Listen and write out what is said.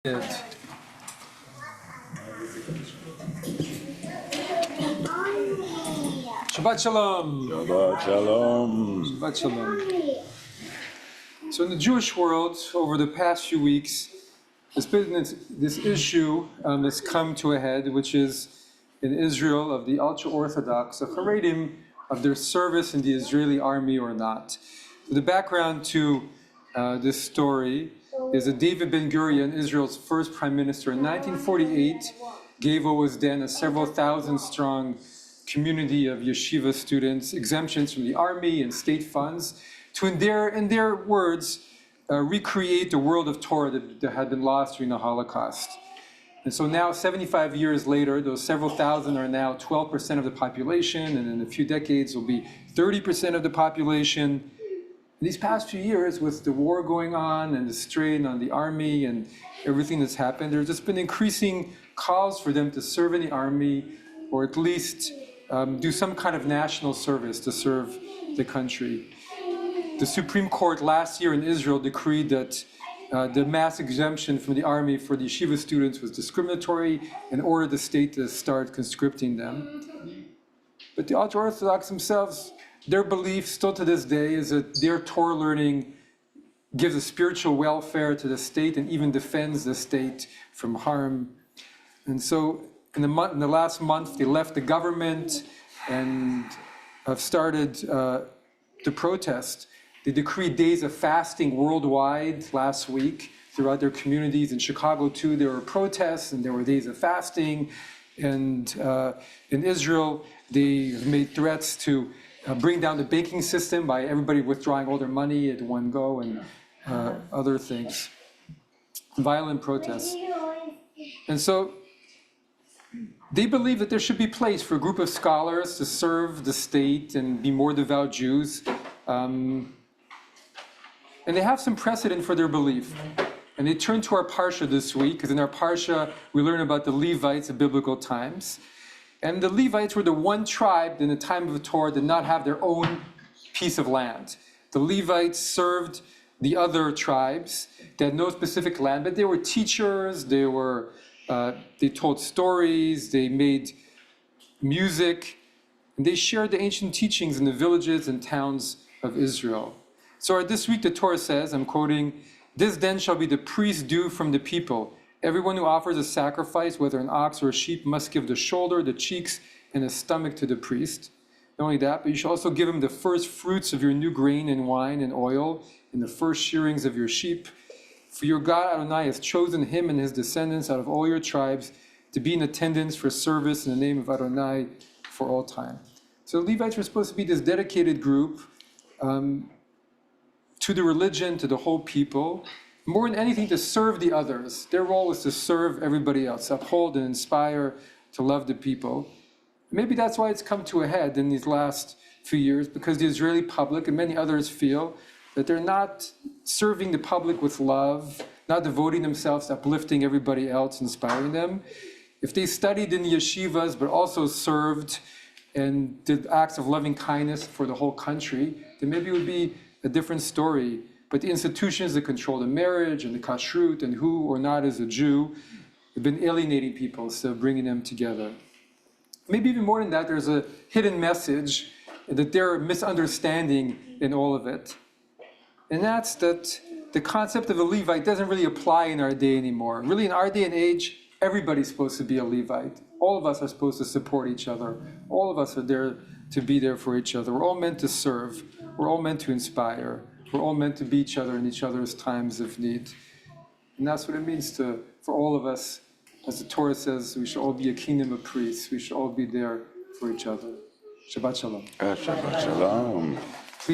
Shabbat Shalom. Shabbat Shalom. Shabbat Shalom. So in the Jewish world, over the past few weeks, there's been this issue that's come to a head, which is in Israel of the ultra-Orthodox, the Haredim, of their service in the Israeli army or not. So the background to this story is that David Ben-Gurion, Israel's first prime minister, in 1948, gave what was then a several thousand strong community of yeshiva students exemptions from the army and state funds to, in their words, recreate the world of Torah that had been lost during the Holocaust. And so now, 75 years later, those several thousand are now 12% of the population, and in a few decades will be 30% of the population. In these past few years, with the war going on and the strain on the army and everything that's happened, there's just been increasing calls for them to serve in the army, or at least do some kind of national service to serve the country. The Supreme Court last year in Israel decreed that the mass exemption from the army for the yeshiva students was discriminatory and ordered the state to start conscripting them. But the ultra-Orthodox themselves, their belief still to this day is that their Torah learning gives a spiritual welfare to the state and even defends the state from harm. And so in the last month, they left the government and have started to protest. They decreed days of fasting worldwide last week throughout their communities. In Chicago, too, there were protests and there were days of fasting. And in Israel, they made threats to bring down the banking system by everybody withdrawing all their money at one go and other things. Violent protests. And so they believe that there should be place for a group of scholars to serve the state and be more devout Jews. And they have some precedent for their belief. And they turn to our Parsha this week, because in our Parsha, we learn about the Levites of biblical times. And the Levites were the one tribe in the time of the Torah that did not have their own piece of land. The Levites served the other tribes that had no specific land, but they were teachers, they told stories, they made music, and they shared the ancient teachings in the villages and towns of Israel. So this week the Torah says, I'm quoting, "This then shall be the priest's due from the people. Everyone who offers a sacrifice, whether an ox or a sheep, must give the shoulder, the cheeks, and the stomach to the priest. Not only that, but you shall also give him the first fruits of your new grain and wine and oil, and the first shearings of your sheep. For your God Adonai has chosen him and his descendants out of all your tribes to be in attendance for service in the name of Adonai for all time." So the Levites were supposed to be this dedicated group to the religion, to the whole people, more than anything to serve the others. Their role was to serve everybody else, uphold and inspire, to love the people. Maybe that's why it's come to a head in these last few years, because the Israeli public and many others feel that they're not serving the public with love, not devoting themselves to uplifting everybody else, inspiring them. If they studied in the yeshivas, but also served and did acts of loving kindness for the whole country, then maybe it would be a different story. But the institutions that control the marriage and the kashrut and who or not is a Jew have been alienating people instead of bringing them together. Maybe even more than that, there's a hidden message that they're misunderstanding in all of it. And that's that the concept of a Levite doesn't really apply in our day anymore. Really, in our day and age, everybody's supposed to be a Levite. All of us are supposed to support each other. All of us are there to be there for each other. We're all meant to serve. We're all meant to inspire. We're all meant to be each other in each other's times of need. And that's what it means for all of us. As the Torah says, we should all be a kingdom of priests. We should all be there for each other. Shabbat Shalom. Shabbat Shalom.